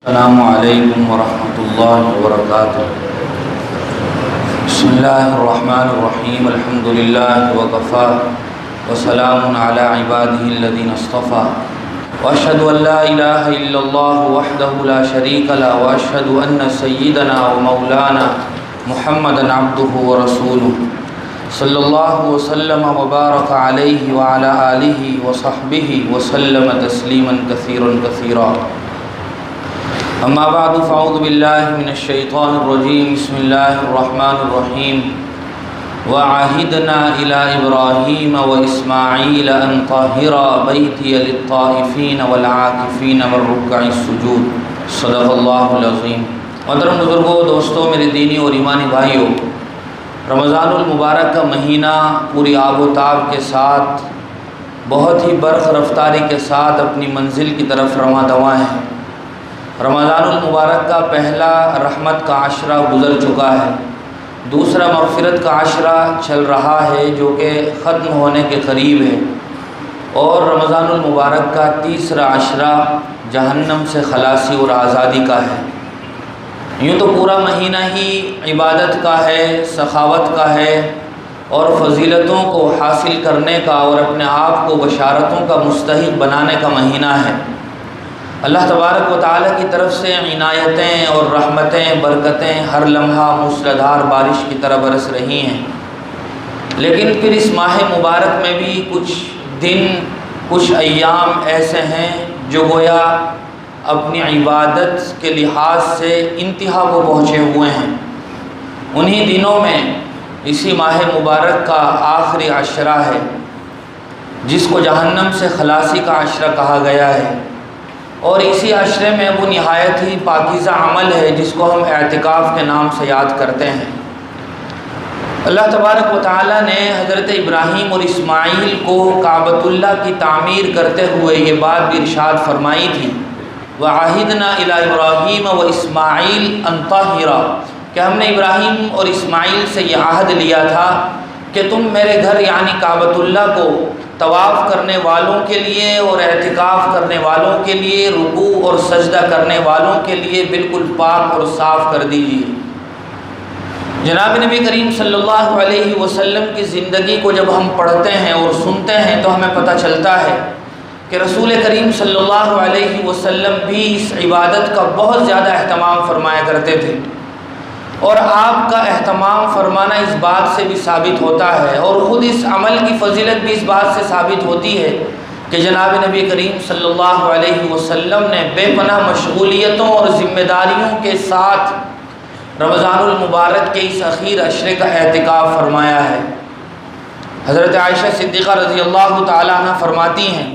السلام علیکم ورحمۃ اللہ وبرکاتہ۔ بسم اللہ الرحمن الرحیم، الحمد للہ وکفی وسلام علی عبادہ الذین اصطفی، واشہد ان لا الہ الا اللہ وحدہ لا شریک لہ، واشہد ان سیدنا و مولانا محمدا عبدہ ورسولہ صلی اللہ وسلم وبارک علیہ وعلی آلہ وصحبہ وسلم تسلیما کثیرا کثیرا۔ اما بعد فاعوذ باللہ من الشیطان الرجیم، بسم اللہ الرحمن الرحیم۔ وعہدنا الی ابراہیم واسماعیل ان طہرا بیتی للطائفین والعاکفین والرکع السجود، صدق اللہ العظیم۔ محترم بزرگوں، دوستوں، میرے دینی اور ایمانی بھائیوں، رمضان المبارک کا مہینہ پوری آب و تاب کے ساتھ بہت ہی برق رفتاری کے ساتھ اپنی منزل کی طرف رواں دواں ہے۔ رمضان المبارک کا پہلا رحمت کا عشرہ گزر چکا ہے، دوسرا مغفرت کا عشرہ چل رہا ہے جو کہ ختم ہونے کے قریب ہے، اور رمضان المبارک کا تیسرا عشرہ جہنم سے خلاصی اور آزادی کا ہے۔ یوں تو پورا مہینہ ہی عبادت کا ہے، سخاوت کا ہے، اور فضیلتوں کو حاصل کرنے کا اور اپنے آپ کو بشارتوں کا مستحق بنانے کا مہینہ ہے۔ اللہ تبارک و تعالیٰ کی طرف سے عنایتیں اور رحمتیں، برکتیں ہر لمحہ موسلادھار بارش کی طرح برس رہی ہیں، لیکن پھر اس ماہ مبارک میں بھی کچھ دن، کچھ ایام ایسے ہیں جو گویا اپنی عبادت کے لحاظ سے انتہا کو پہنچے ہوئے ہیں۔ انہی دنوں میں اسی ماہ مبارک کا آخری عشرہ ہے جس کو جہنم سے خلاصی کا عشرہ کہا گیا ہے، اور اسی عشرے میں وہ نہایت ہی پاکیزہ عمل ہے جس کو ہم اعتکاف کے نام سے یاد کرتے ہیں۔ اللہ تبارک و تعالیٰ نے حضرت ابراہیم اور اسماعیل کو کعبۃ اللہ کی تعمیر کرتے ہوئے یہ بات بھی ارشاد فرمائی تھی، وعہدنا الی ابراہیم و اسماعیل ان طہرا، کہ ہم نے ابراہیم اور اسماعیل سے یہ عہد لیا تھا کہ تم میرے گھر یعنی کعبۃ اللہ کو طواف کرنے والوں کے لیے اور اعتکاف کرنے والوں کے لیے، رکوع اور سجدہ کرنے والوں کے لیے بالکل پاک اور صاف کر دیجیے۔ جناب نبی کریم صلی اللہ علیہ وسلم کی زندگی کو جب ہم پڑھتے ہیں اور سنتے ہیں تو ہمیں پتہ چلتا ہے کہ رسول کریم صلی اللہ علیہ وسلم بھی اس عبادت کا بہت زیادہ اہتمام فرمایا کرتے تھے، اور آپ کا اہتمام فرمانا اس بات سے بھی ثابت ہوتا ہے، اور خود اس عمل کی فضیلت بھی اس بات سے ثابت ہوتی ہے کہ جناب نبی کریم صلی اللہ علیہ وسلم نے بے پناہ مشغولیتوں اور ذمہ داریوں کے ساتھ رمضان المبارک کے اس اخیر عشرے کا اعتکاف فرمایا ہے۔ حضرت عائشہ صدیقہ رضی اللہ تعالیٰ عنہ فرماتی ہیں،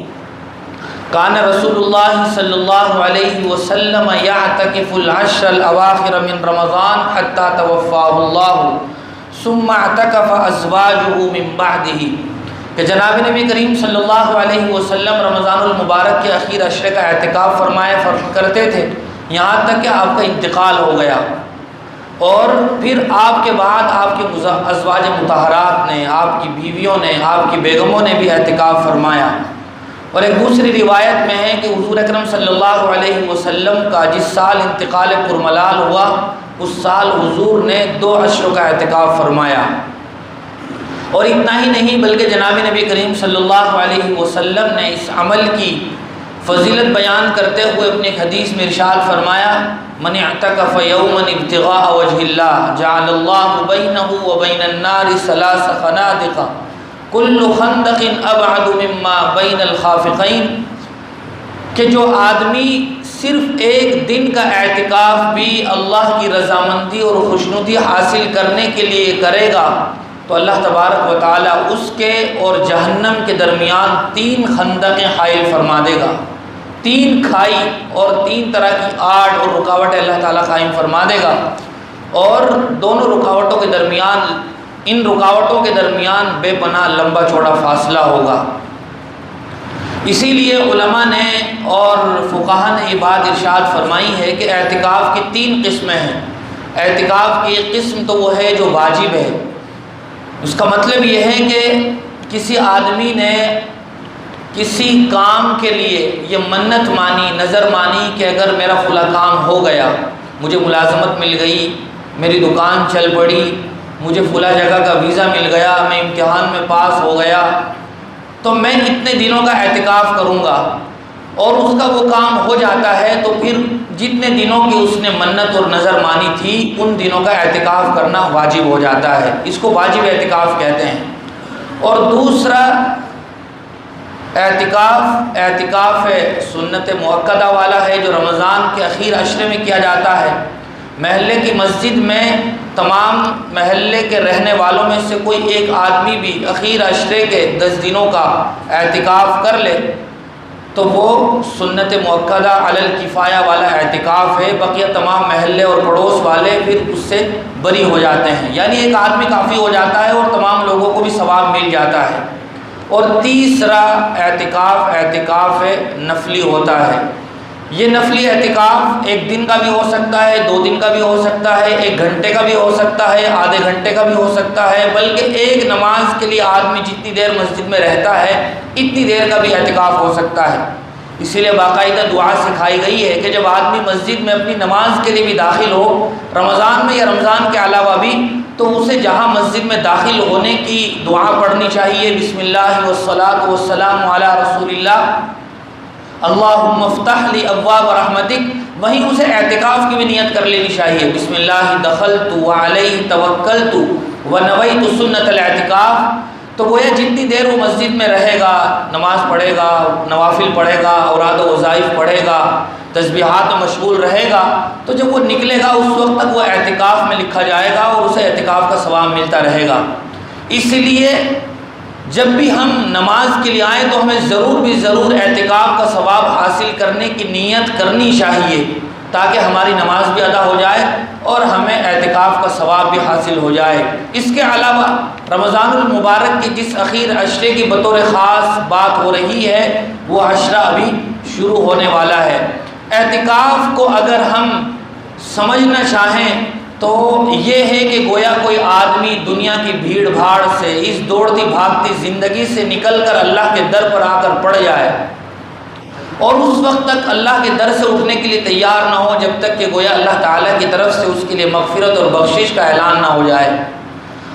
کان رسول اللہ صلی اللہ علیہ وسلم یعتکف العشر الاواخر من رمضان حتی توفاہ اللہ ثم اعتکف ازواجہ من بعدہ، کہ جناب نبی کریم صلی اللہ علیہ وسلم رمضان المبارک کے اخیر عشرے کا اعتکاف فرمایا کرتے تھے یہاں تک کہ آپ کا انتقال ہو گیا، اور پھر آپ کے بعد آپ کے ازواج مطہرات نے، آپ کی بیویوں نے، آپ کی بیگموں نے بھی اعتکاف فرمایا۔ اور ایک دوسری روایت میں ہے کہ حضور اکرم صلی اللہ علیہ وسلم کا جس سال انتقال پرملال ہوا اس سال حضور نے 2 عشروں کا اعتکاف فرمایا۔ اور اتنا ہی نہیں بلکہ جناب نبی کریم صلی اللہ علیہ وسلم نے اس عمل کی فضیلت بیان کرتے ہوئے اپنی ایک حدیث میں ارشاد فرمایا، من اعتکف یوما ابتغاء وجہ اللہ جعل اللہ بینہ وبین النار 3 خنادق کل خندق ابعد مما بین الخافقین، کہ جو آدمی صرف ایک دن کا اعتکاف بھی اللہ کی رضامندی اور خوشنودی حاصل کرنے کے لیے کرے گا تو اللہ تبارک و تعالیٰ اس کے اور جہنم کے درمیان 3 خندقیں حائل فرما دے گا، 3 کھائی اور 3 طرح کی آڑ اور رکاوٹیں اللہ تعالیٰ قائم فرما دے گا، اور دونوں رکاوٹوں کے درمیان، ان رکاوٹوں کے درمیان بے پناہ لمبا چوڑا فاصلہ ہوگا۔ اسی لیے علماء نے اور فقہاء نے یہ بات ارشاد فرمائی ہے کہ اعتکاف کی 3 قسمیں ہیں۔ اعتکاف کی ایک قسم تو وہ ہے جو واجب ہے، اس کا مطلب یہ ہے کہ کسی آدمی نے کسی کام کے لیے یہ منت مانی، نظر مانی کہ اگر میرا فلاں کام ہو گیا، مجھے ملازمت مل گئی، میری دکان چل پڑی، مجھے فلاں جگہ کا ویزا مل گیا، میں امتحان میں پاس ہو گیا، تو میں اتنے دنوں کا اعتکاف کروں گا، اور اس کا وہ کام ہو جاتا ہے تو پھر جتنے دنوں کی اس نے منت اور نظر مانی تھی ان دنوں کا اعتکاف کرنا واجب ہو جاتا ہے۔ اس کو واجب اعتکاف کہتے ہیں۔ اور دوسرا اعتکاف سنت مؤکدہ والا ہے، جو رمضان کے اخیر عشرے میں کیا جاتا ہے۔ محلے کی مسجد میں تمام محلے کے رہنے والوں میں سے کوئی ایک آدمی بھی اخیر عشرے کے 10 دنوں کا اعتکاف کر لے تو وہ سنت مؤکدہ علی الکفایہ والا اعتکاف ہے، بقیہ تمام محلے اور پڑوس والے پھر اس سے بری ہو جاتے ہیں، یعنی ایک آدمی کافی ہو جاتا ہے اور تمام لوگوں کو بھی ثواب مل جاتا ہے۔ اور تیسرا اعتکاف نفلی ہوتا ہے۔ یہ نفلی اعتکاف 1 دن کا بھی ہو سکتا ہے، 2 دن کا بھی ہو سکتا ہے، 1 گھنٹے کا بھی ہو سکتا ہے، آدھے گھنٹے کا بھی ہو سکتا ہے، بلکہ ایک نماز کے لیے آدمی جتنی دیر مسجد میں رہتا ہے اتنی دیر کا بھی اعتکاف ہو سکتا ہے۔ اسی لیے باقاعدہ دعا سکھائی گئی ہے کہ جب آدمی مسجد میں اپنی نماز کے لیے بھی داخل ہو، رمضان میں یا رمضان کے علاوہ بھی، تو اسے جہاں مسجد میں داخل ہونے کی دعا پڑھنی چاہیے، بسم اللہ والصلاۃ والسلام علی رسول اللہ، اللہم افتح لی ابواب رحمتک، وہیں اسے اعتکاف کی بھی نیت کر لینی چاہیے، بسم اللہ دخلت وعلیہ توکلت ونویت سنت الاعتکاف۔ تو گویا جتنی دیر وہ مسجد میں رہے گا، نماز پڑھے گا، نوافل پڑھے گا، اوراد و وظائف پڑھے گا، تسبیحات میں مشغول رہے گا، تو جب وہ نکلے گا اس وقت تک وہ اعتکاف میں لکھا جائے گا اور اسے اعتکاف کا ثواب ملتا رہے گا۔ اس لیے جب بھی ہم نماز کے لیے آئیں تو ہمیں ضرور اعتکاف کا ثواب حاصل کرنے کی نیت کرنی چاہیے، تاکہ ہماری نماز بھی ادا ہو جائے اور ہمیں اعتکاف کا ثواب بھی حاصل ہو جائے۔ اس کے علاوہ رمضان المبارک کے جس اخیر عشرے کی بطور خاص بات ہو رہی ہے وہ عشرہ ابھی شروع ہونے والا ہے۔ اعتکاف کو اگر ہم سمجھنا چاہیں تو یہ ہے کہ گویا کوئی آدمی دنیا کی بھیڑ بھاڑ سے، اس دوڑتی بھاگتی زندگی سے نکل کر اللہ کے در پر آ کر پڑ جائے، اور اس وقت تک اللہ کے در سے اٹھنے کے لیے تیار نہ ہو جب تک کہ گویا اللہ تعالیٰ کی طرف سے اس کے لیے مغفرت اور بخشش کا اعلان نہ ہو جائے۔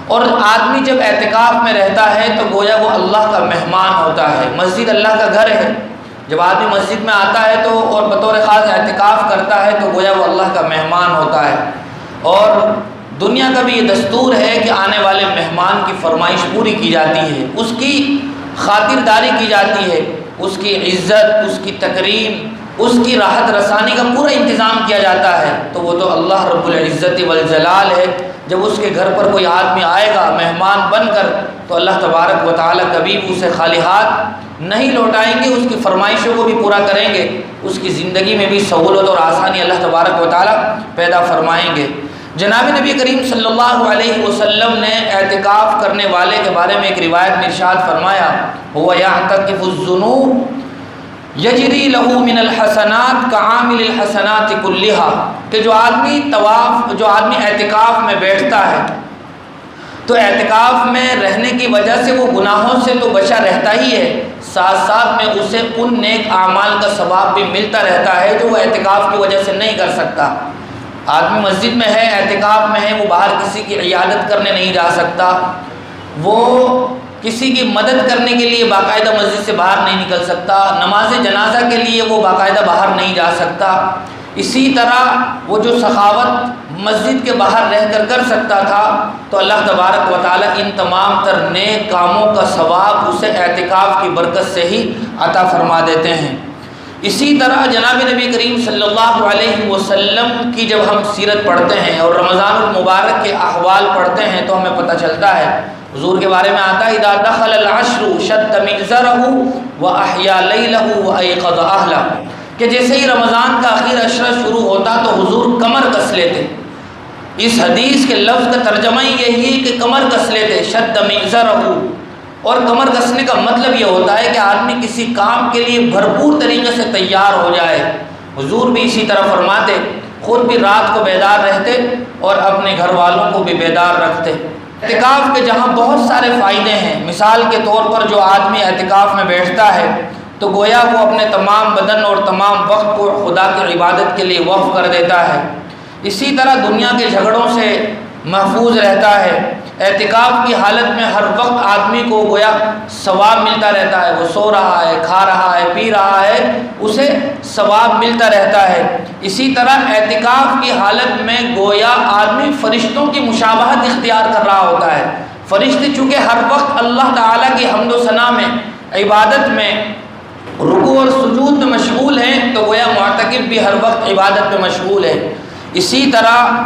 اور آدمی جب اعتکاف میں رہتا ہے تو گویا وہ اللہ کا مہمان ہوتا ہے، مسجد اللہ کا گھر ہے۔ جب آدمی مسجد میں آتا ہے تو اور بطور خاص اعتکاف کرتا ہے تو گویا وہ اللہ کا مہمان ہوتا ہے۔ اور دنیا کا بھی یہ دستور ہے کہ آنے والے مہمان کی فرمائش پوری کی جاتی ہے، اس کی خاطرداری کی جاتی ہے، اس کی عزت، اس کی تکریم، اس کی راحت رسانی کا پورا انتظام کیا جاتا ہے۔ تو وہ تو اللہ رب العزت والجلال ہے۔ جب اس کے گھر پر کوئی آدمی آئے گا مہمان بن کر تو اللہ تبارک و تعالیٰ کبھی بھی اسے خالی ہاتھ نہیں لوٹائیں گے، اس کی فرمائشوں کو بھی پورا کریں گے، اس کی زندگی میں بھی سہولت اور آسانی اللہ تبارک و تعالیٰ پیدا فرمائیں گے۔ جناب نبی کریم صلی اللہ علیہ وسلم نے اعتکاف کرنے والے کے بارے میں ایک روایت میں ارشاد فرمایا، هو يعتكف الذنوب یجری له من الحسنات كعامل الحسنات كلها، کہ جو آدمی اعتکاف میں بیٹھتا ہے تو اعتکاف میں رہنے کی وجہ سے وہ گناہوں سے تو بچا رہتا ہی ہے، ساتھ ساتھ میں اسے ان نیک اعمال کا ثواب بھی ملتا رہتا ہے جو وہ اعتکاف کی وجہ سے نہیں کر سکتا۔ آدمی مسجد میں ہے، اعتکاف میں ہے، وہ باہر کسی کی عیادت کرنے نہیں جا سکتا، وہ کسی کی مدد کرنے کے لیے باقاعدہ مسجد سے باہر نہیں نکل سکتا، نماز جنازہ کے لیے وہ باقاعدہ باہر نہیں جا سکتا۔ اسی طرح وہ جو سخاوت مسجد کے باہر رہ کر کر سکتا تھا تو اللہ تبارک و تعالیٰ ان تمام تر نیک کاموں کا ثواب اسے اعتکاف کی برکت سے ہی عطا فرما دیتے ہیں۔ اسی طرح جناب نبی کریم صلی اللہ علیہ وسلم کی جب ہم سیرت پڑھتے ہیں اور رمضان المبارک کے احوال پڑھتے ہیں تو ہمیں پتہ چلتا ہے، حضور کے بارے میں آتا ہے اذا دخل العشر شد مئزرہ واحیا لیلہ وایقظ اہلہ، کہ جیسے ہی رمضان کا اخیر عشرہ شروع ہوتا تو حضور کمر کس لیتے۔ اس حدیث کے لفظ کا ترجمہ یہی ہے کہ کمر کس لیتے، شد مئزرہ، اور کمر کسنے کا مطلب یہ ہوتا ہے کہ آدمی کسی کام کے لیے بھرپور طریقے سے تیار ہو جائے۔ حضور بھی اسی طرح فرماتے، خود بھی رات کو بیدار رہتے اور اپنے گھر والوں کو بھی بیدار رکھتے۔ اعتکاف کے جہاں بہت سارے فائدے ہیں، مثال کے طور پر جو آدمی اعتکاف میں بیٹھتا ہے تو گویا وہ اپنے تمام بدن اور تمام وقت کو خدا کی عبادت کے لیے وقف کر دیتا ہے۔ اسی طرح دنیا کے جھگڑوں سے محفوظ رہتا ہے۔ اعتکاف کی حالت میں ہر وقت آدمی کو گویا ثواب ملتا رہتا ہے، وہ سو رہا ہے، کھا رہا ہے، پی رہا ہے، اسے ثواب ملتا رہتا ہے۔ اسی طرح اعتکاف کی حالت میں گویا آدمی فرشتوں کی مشابہت اختیار کر رہا ہوتا ہے۔ فرشتے چونکہ ہر وقت اللہ تعالیٰ کی حمد و ثنا میں، عبادت میں، رکوع اور سجود میں مشغول ہیں، تو گویا معتکف بھی ہر وقت عبادت میں مشغول ہے۔ اسی طرح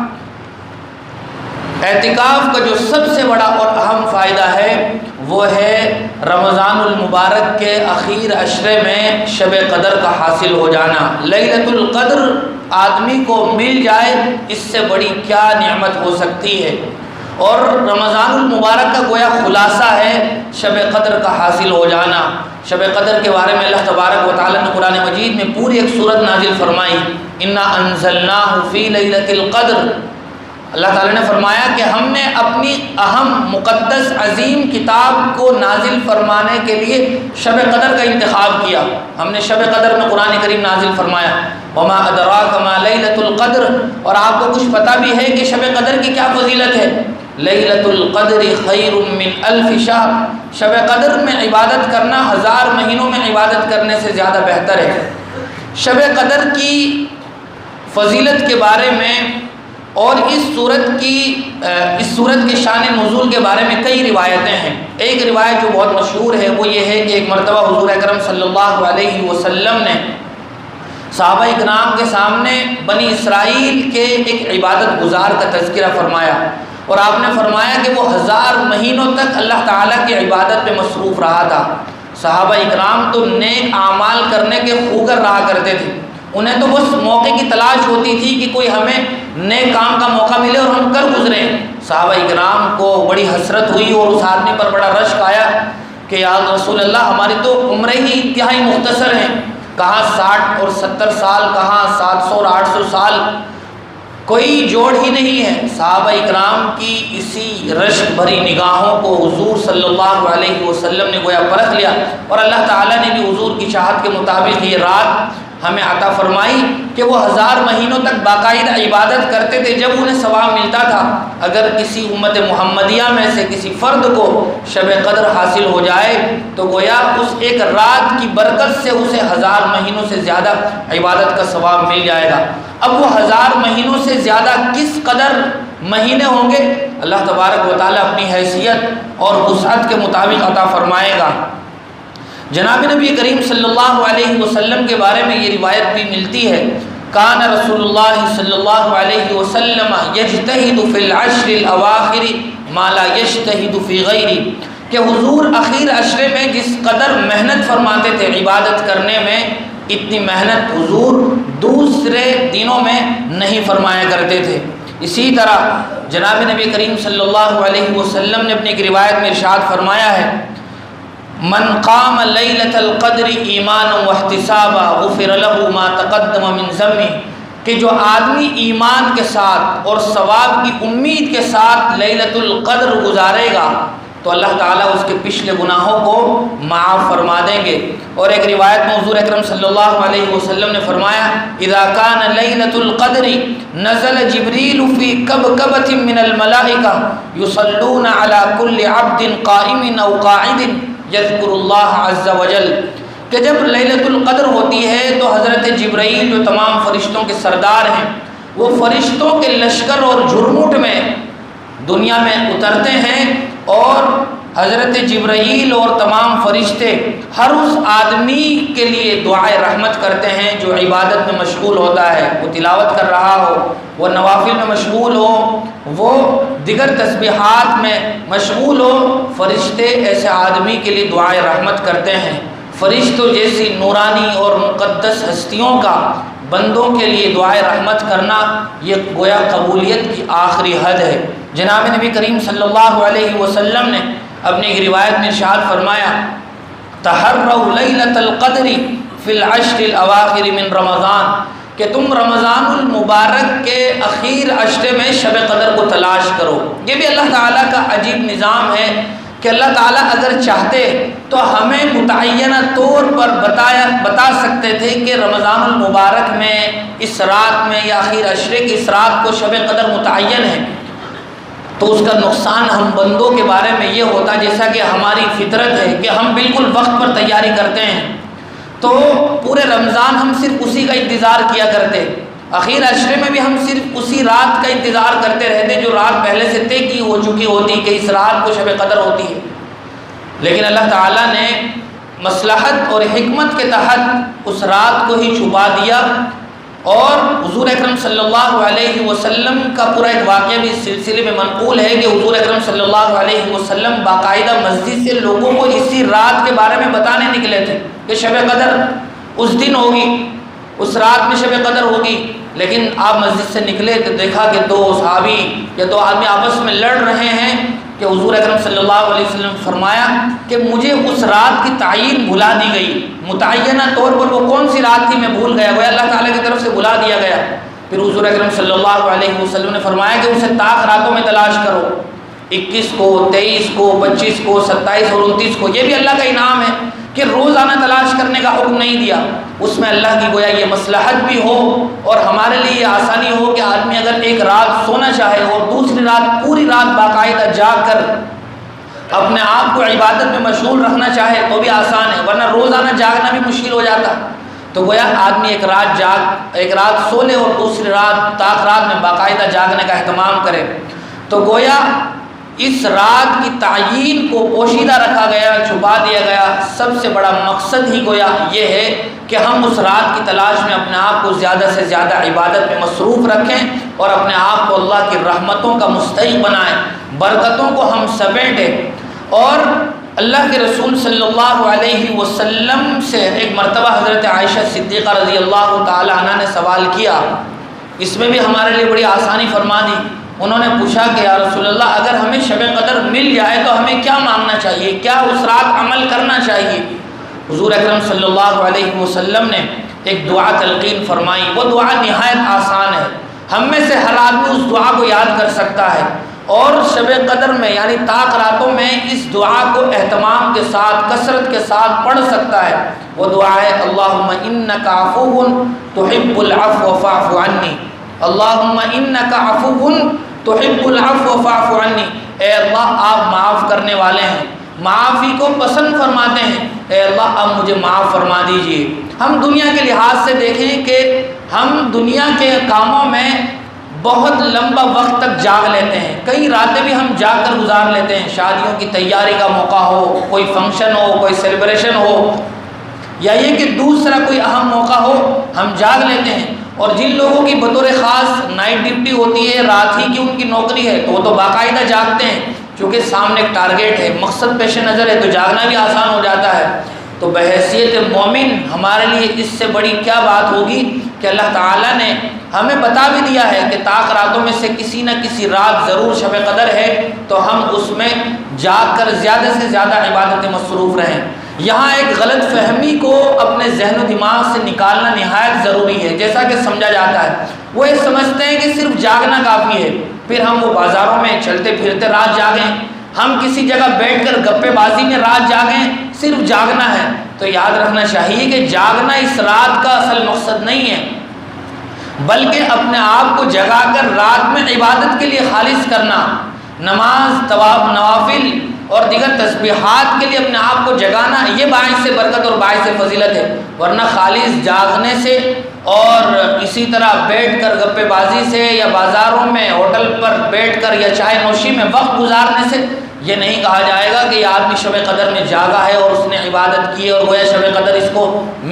اعتکاف کا جو سب سے بڑا اور اہم فائدہ ہے وہ ہے رمضان المبارک کے اخیر عشرے میں شب قدر کا حاصل ہو جانا۔ لیلۃ القدر آدمی کو مل جائے، اس سے بڑی کیا نعمت ہو سکتی ہے۔ اور رمضان المبارک کا گویا خلاصہ ہے شب قدر کا حاصل ہو جانا۔ شب قدر کے بارے میں اللہ تبارک و تعالیٰ نے قرآن مجید میں پوری ایک سورت نازل فرمائی، انا انزلناہ فی لیلۃ القدر۔ اللہ تعالیٰ نے فرمایا کہ ہم نے اپنی اہم مقدس عظیم کتاب کو نازل فرمانے کے لیے شب قدر کا انتخاب کیا۔ ہم نے شب قدر میں قرآن کریم نازل فرمایا، وما ادراک ما لیلۃ القدر، اور آپ کو کچھ پتہ بھی ہے کہ شب قدر کی کیا فضیلت ہے۔ لیلۃ القدر خیر من الف شہر، شب قدر میں عبادت کرنا 1000 مہینوں میں عبادت کرنے سے زیادہ بہتر ہے۔ شب قدر کی فضیلت کے بارے میں اور اس صورت کے شان نزول کے بارے میں کئی روایتیں ہیں۔ ایک روایت جو بہت مشہور ہے وہ یہ ہے کہ ایک مرتبہ حضور اکرم صلی اللہ علیہ وسلم نے صحابہ اکرام کے سامنے بنی اسرائیل کے ایک عبادت گزار کا تذکرہ فرمایا، اور آپ نے فرمایا کہ وہ 1000 مہینوں تک اللہ تعالیٰ کی عبادت پہ مصروف رہا تھا۔ صحابہ اکرام تو نیک اعمال کرنے کے خوگر رہا کرتے تھے، انہیں تو بس موقع کی تلاش ہوتی تھی کہ کوئی ہمیں نیک کام کا موقع ملے اور ہم کر گزریں۔ صحابہ اکرام کو بڑی حسرت ہوئی اور اس آدمی پر بڑا رشک آیا کہ یا رسول اللہ، ہماری تو عمریں ہی انتہائی مختصر ہیں، کہاں 60 اور 70 سال، کہاں 700 اور 800 سال، کوئی جوڑ ہی نہیں ہے۔ صحابہ اکرام کی اسی رشک بھری نگاہوں کو حضور صلی اللہ علیہ وسلم نے گویا پرکھ لیا، اور اللہ تعالیٰ نے بھی حضور کی چاہت کے مطابق یہ رات ہمیں عطا فرمائی کہ وہ 1000 مہینوں تک باقاعدہ عبادت کرتے تھے، جب انہیں ثواب ملتا تھا۔ اگر کسی امت محمدیہ میں سے کسی فرد کو شب قدر حاصل ہو جائے تو گویا اس ایک رات کی برکت سے اسے 1000 مہینوں سے زیادہ عبادت کا ثواب مل جائے گا۔ اب وہ 1000 مہینوں سے زیادہ کس قدر مہینے ہوں گے، اللہ تبارک و تعالیٰ اپنی حیثیت اور وسعت کے مطابق عطا فرمائے گا۔ جناب نبی کریم صلی اللہ علیہ وسلم کے بارے میں یہ روایت بھی ملتی ہے، کان رسول اللہ صلی اللہ علیہ وسلم یجتہد فی العشر الاواخر ما لا یجتہد فی غیرہ، کہ حضور اخیر عشرے میں جس قدر محنت فرماتے تھے عبادت کرنے میں، اتنی محنت حضور دوسرے دنوں میں نہیں فرمایا کرتے تھے۔ اسی طرح جناب نبی کریم صلی اللہ علیہ وسلم نے اپنی ایک روایت میں ارشاد فرمایا ہے، من قام لیلۃ القدر ایمانا واحتسابا غفر له ما تقدم من ذنبہ، کہ جو آدمی ایمان کے ساتھ اور ثواب کی امید کے ساتھ لیلۃ القدر گزارے گا تو اللہ تعالیٰ اس کے پچھلے گناہوں کو معاف فرما دیں گے۔ اور ایک روایت میں حضور اکرم صلی اللہ علیہ وسلم نے فرمایا، اذا کان لیلۃ القدر نزل جبریل فی کبکبۃ من الملائکہ یصلون علی کل عبد قائم او قاعد یذکر اللہ عز وجل، کہ جب لیلۃ القدر ہوتی ہے تو حضرت جبرائیل جو تمام فرشتوں کے سردار ہیں، وہ فرشتوں کے لشکر اور جھرمٹ میں دنیا میں اترتے ہیں، اور حضرت جبرائیل اور تمام فرشتے ہر اس آدمی کے لیے دعائے رحمت کرتے ہیں جو عبادت میں مشغول ہوتا ہے، وہ تلاوت کر رہا ہو، وہ نوافل میں مشغول ہو، وہ دیگر تسبیحات میں مشغول ہو، فرشتے ایسے آدمی کے لیے دعائے رحمت کرتے ہیں۔ فرشتوں جیسی نورانی اور مقدس ہستیوں کا بندوں کے لیے دعائے رحمت کرنا یہ گویا قبولیت کی آخری حد ہے۔ جناب نبی کریم صلی اللہ علیہ وسلم نے اپنی ایک روایت میں ارشاد فرمایا، تحروا لیلۃ القدر فی العشر الاواخر من رمضان، کہ تم رمضان المبارک کے اخیر عشرے میں شب قدر کو تلاش کرو۔ یہ بھی اللہ تعالیٰ کا عجیب نظام ہے کہ اللہ تعالیٰ اگر چاہتے تو ہمیں متعینہ طور پر بتا سکتے تھے کہ رمضان المبارک میں اس رات میں یا اخیر عشرے کی اس رات کو شب قدر متعین ہے، تو اس کا نقصان ہم بندوں کے بارے میں یہ ہوتا، جیسا کہ ہماری فطرت ہے کہ ہم بالکل وقت پر تیاری کرتے ہیں، تو پورے رمضان ہم صرف اسی کا انتظار کیا کرتے، اخیر عشرے میں بھی ہم صرف اسی رات کا انتظار کرتے رہتے جو رات پہلے سے طے کی ہو چکی ہوتی کہ اس رات کو شب قدر ہوتی ہے۔ لیکن اللہ تعالیٰ نے مصلحت اور حکمت کے تحت اس رات کو ہی چھپا دیا، اور حضور اکرم صلی اللہ علیہ وسلم کا پورا ایک واقعہ بھی اس سلسلے میں منقول ہے کہ حضور اکرم صلی اللہ علیہ وسلم باقاعدہ مسجد سے لوگوں کو اسی رات کے بارے میں بتانے نکلے تھے کہ شب قدر اس دن ہوگی، اس رات میں شب قدر ہوگی، لیکن آپ مسجد سے نکلے تو دیکھا کہ دو صحابی یا دو آدمی آپس میں لڑ رہے ہیں کہ حضور اکرم صلی اللہ علیہ وسلم فرمایا کہ مجھے اس رات کی تعین بھلا دی گئی، متعینہ طور پر وہ کون سی رات تھی میں بھول گیا، وہ اللہ تعالیٰ کی طرف سے بھلا دیا گیا۔ پھر حضور اکرم صلی اللہ علیہ وسلم نے فرمایا کہ اسے طاق راتوں میں تلاش کرو، 21 کو، 23 کو، 25 کو، 27 اور 29 کو، یہ بھی اللہ کا انعام ہے کہ روزانہ تلاش کرنے کا حکم نہیں دیا، اس میں اللہ کی گویا یہ مصلحت بھی ہو اور ہمارے لیے یہ آسانی ہو کہ آدمی اگر ایک رات سونا چاہے اور دوسری رات پوری رات باقاعدہ جاگ کر اپنے آپ کو عبادت میں مشغول رکھنا چاہے تو بھی آسان ہے، ورنہ روزانہ جاگنا بھی مشکل ہو جاتا۔ تو گویا آدمی ایک رات سو لے اور دوسری رات طاق رات میں باقاعدہ جاگنے کا اہتمام کرے، تو گویا اس رات کی تعیین کو پوشیدہ رکھا گیا، چھپا دیا گیا۔ سب سے بڑا مقصد ہی گویا یہ ہے کہ ہم اس رات کی تلاش میں اپنے آپ کو زیادہ سے زیادہ عبادت میں مصروف رکھیں اور اپنے آپ کو اللہ کی رحمتوں کا مستحق بنائیں، برکتوں کو ہم سمیٹیں۔ اور اللہ کے رسول صلی اللہ علیہ وسلم سے ایک مرتبہ حضرت عائشہ صدیقہ رضی اللہ تعالی عنہ نے سوال کیا، اس میں بھی ہمارے لیے بڑی آسانی فرما دی۔ انہوں نے پوچھا کہ یا رسول اللہ اگر ہمیں شب قدر مل جائے تو ہمیں کیا مانگنا چاہیے، کیا اس رات عمل کرنا چاہیے؟ حضور اکرم صلی اللہ علیہ وسلم نے ایک دعا تلقین فرمائی، وہ دعا نہایت آسان ہے، ہم میں سے ہر آدمی اس دعا کو یاد کر سکتا ہے، اور شب قدر میں یعنی طاق راتوں میں اس دعا کو اہتمام کے ساتھ کثرت کے ساتھ پڑھ سکتا ہے۔ وہ دعا ہے اللہم انک عفو تحب العفو فاعف عنی، اللہم انک عفو تحب العفو فاعف عنی، اے اللہ آپ معاف کرنے والے ہیں، معافی کو پسند فرماتے ہیں، اے اللہ اب مجھے معاف فرما دیجئے۔ ہم دنیا کے لحاظ سے دیکھیں کہ ہم دنیا کے کاموں میں بہت لمبا وقت تک جاگ لیتے ہیں، کئی راتیں بھی ہم جاگ کر گزار لیتے ہیں، شادیوں کی تیاری کا موقع ہو، کوئی فنکشن ہو، کوئی سیلیبریشن ہو، یا یہ کہ دوسرا کوئی اہم موقع ہو، ہم جاگ لیتے ہیں۔ اور جن لوگوں کی بطور خاص نائٹ ڈیوٹی ہوتی ہے، رات ہی کی ان کی نوکری ہے، تو وہ تو باقاعدہ جاگتے ہیں، کیونکہ سامنے ایک ٹارگیٹ ہے، مقصد پیش نظر ہے، تو جاگنا بھی آسان ہو جاتا ہے۔ تو بحیثیت مومن ہمارے لیے اس سے بڑی کیا بات ہوگی کہ اللہ تعالیٰ نے ہمیں بتا بھی دیا ہے کہ طاق راتوں میں سے کسی نہ کسی رات ضرور شب قدر ہے، تو ہم اس میں جاگ کر زیادہ سے زیادہ عبادت میں مصروف رہیں۔ یہاں ایک غلط فہمی کو اپنے ذہن و دماغ سے نکالنا نہایت ضروری ہے، جیسا کہ سمجھا جاتا ہے، وہ یہ سمجھتے ہیں کہ صرف جاگنا کافی ہے، پھر ہم وہ بازاروں میں چلتے پھرتے رات جاگیں، ہم کسی جگہ بیٹھ کر گپے بازی میں رات جاگیں، صرف جاگنا ہے۔ تو یاد رکھنا چاہیے کہ جاگنا اس رات کا اصل مقصد نہیں ہے، بلکہ اپنے آپ کو جگا کر رات میں عبادت کے لیے خالص کرنا، نماز، نوافل اور دیگر تسبیحات کے لیے اپنے آپ کو جگانا، یہ باعث برکت اور باعث فضیلت ہے۔ ورنہ خالص جاگنے سے اور اسی طرح بیٹھ کر گپے بازی سے یا بازاروں میں ہوٹل پر بیٹھ کر یا چائے نوشی میں وقت گزارنے سے یہ نہیں کہا جائے گا کہ یہ آدمی شب قدر میں جاگا ہے اور اس نے عبادت کی ہے اور گویا شب قدر اس کو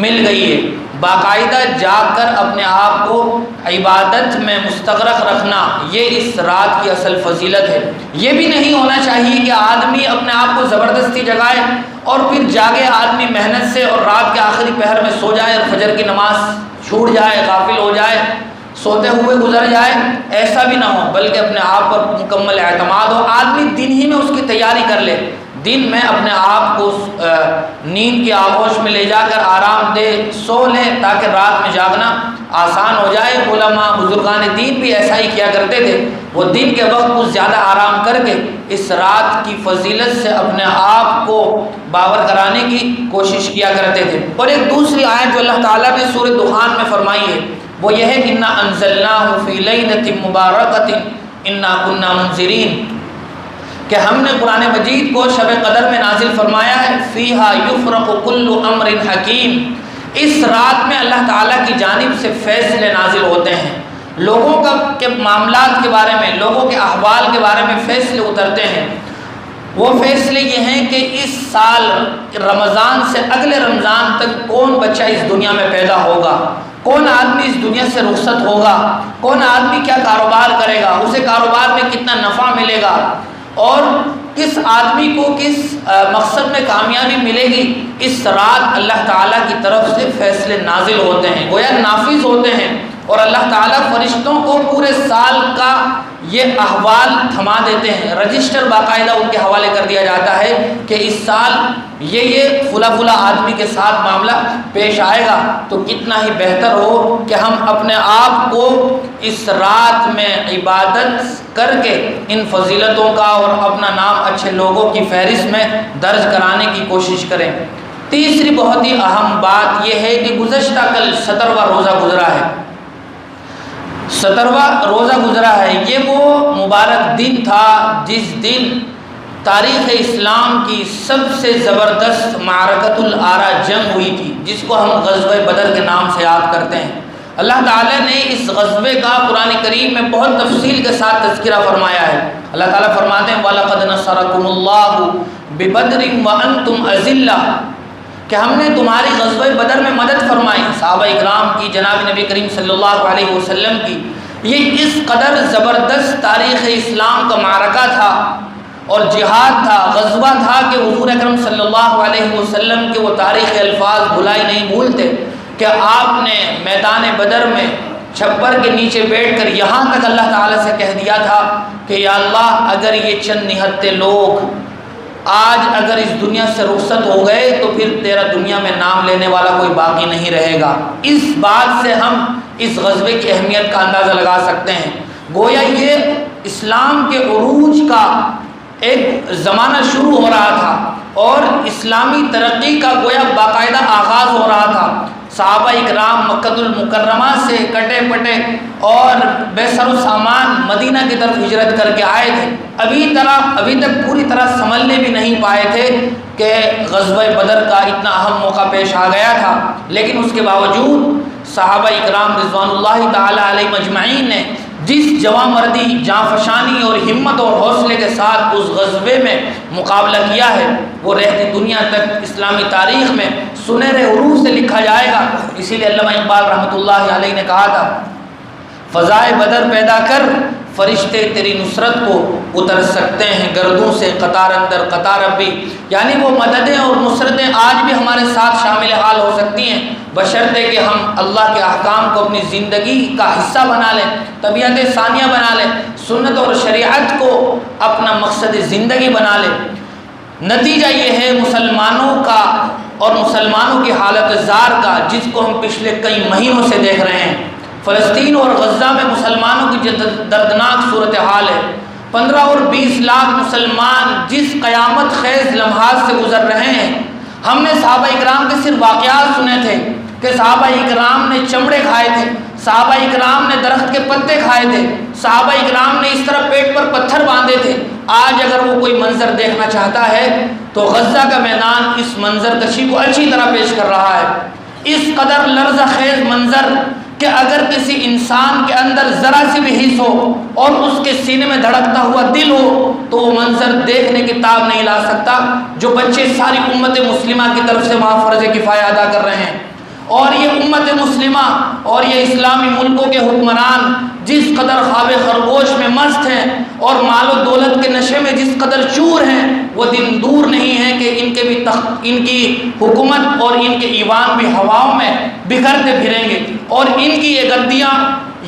مل گئی ہے۔ باقاعدہ جاگ کر اپنے آپ کو عبادت میں مستغرق رکھنا، یہ اس رات کی اصل فضیلت ہے۔ یہ بھی نہیں ہونا چاہیے کہ آدمی اپنے آپ کو زبردستی جگائے اور پھر جاگے آدمی محنت سے اور رات کے آخری پہر میں سو جائے اور فجر کی نماز چھوٹ جائے، غافل ہو جائے، سوتے ہوئے گزر جائے، ایسا بھی نہ ہو، بلکہ اپنے آپ پر مکمل اعتماد ہو۔ آدمی دن ہی میں اس کی تیاری کر لے، دن میں اپنے آپ کو نیند کی آغوش میں لے جا کر آرام دہ سو لے، تاکہ رات میں جاگنا آسان ہو جائے۔ علماء بزرگان دین بھی ایسا ہی کیا کرتے تھے، وہ دن کے وقت کچھ زیادہ آرام کر کے اس رات کی فضیلت سے اپنے آپ کو باور کرانے کی کوشش کیا کرتے تھے۔ اور ایک دوسری آیت جو اللہ تعالیٰ نے سورۃ دخان میں فرمائی ہے وہ یہ ہے کہ انا انزلناہ فی لیلۃ مبارکۃ انا کنا منذرین، کہ ہم نے قرآن مجید کو شب قدر میں نازل فرمایا ہے۔ فیہا یفرق کل امر حکیم، اس رات میں اللہ تعالیٰ کی جانب سے فیصلے نازل ہوتے ہیں، لوگوں کے معاملات کے بارے میں، لوگوں کے احوال کے بارے میں فیصلے اترتے ہیں۔ وہ فیصلے یہ ہیں کہ اس سال رمضان سے اگلے رمضان تک کون بچہ اس دنیا میں پیدا ہوگا، کون آدمی اس دنیا سے رخصت ہوگا، کون آدمی کیا کاروبار کرے گا، اسے کاروبار میں کتنا نفع ملے گا، اور کس آدمی کو کس مقصد میں کامیابی ملے گی۔ اس رات اللہ تعالیٰ کی طرف سے فیصلے نازل ہوتے ہیں، گویا نافذ ہوتے ہیں، اور اللہ تعالیٰ فرشتوں کو پورے سال کا یہ احوال تھما دیتے ہیں، رجسٹر باقاعدہ ان کے حوالے کر دیا جاتا ہے کہ اس سال یہ فلاں آدمی کے ساتھ معاملہ پیش آئے گا۔ تو کتنا ہی بہتر ہو کہ ہم اپنے آپ کو اس رات میں عبادت کر کے ان فضیلتوں کا اور اپنا نام اچھے لوگوں کی فہرست میں درج کرانے کی کوشش کریں۔ تیسری بہت ہی اہم بات یہ ہے کہ گزشتہ کل 17واں روزہ گزرا ہے، 17واں روزہ گزرا ہے۔ یہ وہ مبارک دن تھا جس دن تاریخ اسلام کی سب سے زبردست معرکۃ الآرا جنگ ہوئی تھی، جس کو ہم غزوہ بدر کے نام سے یاد کرتے ہیں۔ اللہ تعالیٰ نے اس غزوے کا قرآن کریم میں بہت تفصیل کے ساتھ تذکرہ فرمایا ہے۔ اللہ تعالیٰ فرماتے ہیں وَلَقَدْ نَصَرَكُمُ اللَّهُ بِبَدْرٍ وَأَنْتُمْ أَذِلَّةٌ، کہ ہم نے تمہاری غزوہ بدر میں مدد فرمائی، صحابہ اکرام کی، جناب نبی کریم صلی اللہ علیہ وسلم کی۔ یہ اس قدر زبردست تاریخ اسلام کا معرکہ تھا اور جہاد تھا، غزوہ تھا کہ حضور اکرم صلی اللہ علیہ وسلم کے وہ تاریخ الفاظ بھلائی نہیں بھولتے کہ آپ نے میدان بدر میں چھپر کے نیچے بیٹھ کر یہاں تک اللہ تعالیٰ سے کہہ دیا تھا کہ یا اللہ اگر یہ چند نہتے لوگ آج اگر اس دنیا سے رخصت ہو گئے تو پھر تیرا دنیا میں نام لینے والا کوئی باقی نہیں رہے گا۔ اس بات سے ہم اس غزوے کی اہمیت کا اندازہ لگا سکتے ہیں۔ گویا یہ اسلام کے عروج کا ایک زمانہ شروع ہو رہا تھا اور اسلامی ترقی کا گویا باقاعدہ آغاز ہو رہا تھا۔ صحابہ اکرام مکۃ المکرمہ سے کٹے پٹے اور بے سر و سامان مدینہ کی طرف ہجرت کر کے آئے تھے، ابھی تک پوری طرح سنبھلنے بھی نہیں پائے تھے کہ غزوہ بدر کا اتنا اہم موقع پیش آ گیا تھا۔ لیکن اس کے باوجود صحابہ اکرام رضوان اللہ تعالی علیہ مجمعین نے جس جواں مردی، جانفشانی اور ہمت اور حوصلے کے ساتھ اس غزوے میں مقابلہ کیا ہے، وہ رہتی دنیا تک اسلامی تاریخ میں سنہرے حروف سے لکھا جائے گا۔ اسی لیے علامہ اقبال رحمۃ اللہ علیہ نے کہا تھا فضائے بدر پیدا کر فرشتے تیری نصرت کو اتر سکتے ہیں گردوں سے قطار اندر قطار اب بھی، یعنی وہ مددیں اور نصرتیں آج بھی ہمارے ساتھ شامل حال ہو سکتی ہیں بشرطے کہ ہم اللہ کے احکام کو اپنی زندگی کا حصہ بنا لیں، طبیعت ثانیہ بنا لیں، سنت اور شریعت کو اپنا مقصد زندگی بنا لیں۔ نتیجہ یہ ہے مسلمانوں کا اور مسلمانوں کی حالت زار کا، جس کو ہم پچھلے کئی مہینوں سے دیکھ رہے ہیں۔ فلسطین اور غزہ میں مسلمانوں کی جو دردناک صورتحال ہے، 15 اور 20 لاکھ مسلمان جس قیامت خیز لمحات سے گزر رہے ہیں۔ ہم نے صحابہ اکرام کے صرف واقعات سنے تھے کہ صحابہ اکرام نے چمڑے کھائے تھے، صحابہ اکرام نے درخت کے پتے کھائے تھے، صحابہ اکرام نے اس طرح پیٹ پر پتھر باندھے تھے۔ آج اگر وہ کوئی منظر دیکھنا چاہتا ہے تو غزہ کا میدان اس منظر کشی کو اچھی طرح پیش کر رہا ہے۔ اس قدر لرزہ خیز منظر کہ اگر کسی انسان کے اندر ذرا سی بھی حس ہو اور اس کے سینے میں دھڑکتا ہوا دل ہو تو وہ منظر دیکھنے کی تاب نہیں لا سکتا، جو بچے ساری امت مسلمہ کی طرف سے وہاں فرض کفایہ ادا کر رہے ہیں، اور یہ امت مسلمہ اور یہ اسلامی ملکوں کے حکمران جس قدر خواب خرگوش میں مست ہیں اور مال و دولت کے نشے میں جس قدر چور ہیں، وہ دن دور نہیں ہے کہ ان کی حکومت اور ان کے ایوان بھی ہواؤں میں بکھرتے پھریں گے، اور ان کی یہ گدیاں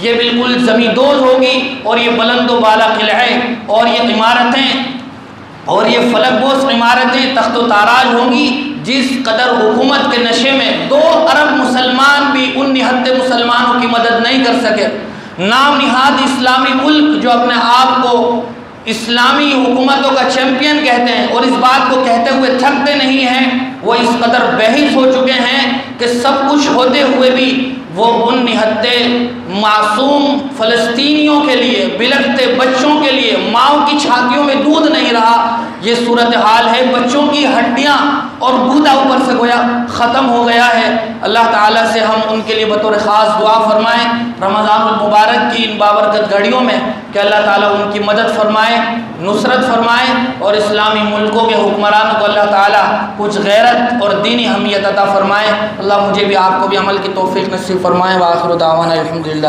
یہ بالکل زمین دوز ہوگی، اور یہ بلند و بالا قلعے اور یہ عمارتیں اور یہ فلک بوس عمارتیں تخت و تاراج ہوں گی جس قدر حکومت کے نشے میں 2 ارب مسلمان بھی ان نہتے مسلمانوں کی مدد نہیں کر سکے، نام نہاد اسلامی ملک جو اپنے آپ کو اسلامی حکومتوں کا چیمپئن کہتے ہیں اور اس بات کو کہتے ہوئے تھکتے نہیں ہیں، وہ اس قدر بحث ہو چکے ہیں کہ سب کچھ ہوتے ہوئے بھی وہ ان نہتے معصوم فلسطینیوں کے لیے، بلکتے بچوں کے لیے، ماؤں کی چھاتیوں میں دودھ نہیں رہا۔ یہ صورتحال ہے، بچوں کی ہڈیاں اور گودا اوپر سے گویا ختم ہو گیا ہے۔ اللہ تعالیٰ سے ہم ان کے لیے بطور خاص دعا فرمائیں رمضان المبارک کی ان بابرکت گھڑیوں میں کہ اللہ تعالیٰ ان کی مدد فرمائے، نصرت فرمائے، اور اسلامی ملکوں کے حکمرانوں کو اللہ تعالیٰ کچھ غیرت اور دینی حمیت عطا فرمائے۔ اللہ مجھے بھی آپ کو بھی عمل کی توفیق نصیب فرمائے۔ وآخر دعوانا الحمدللہ۔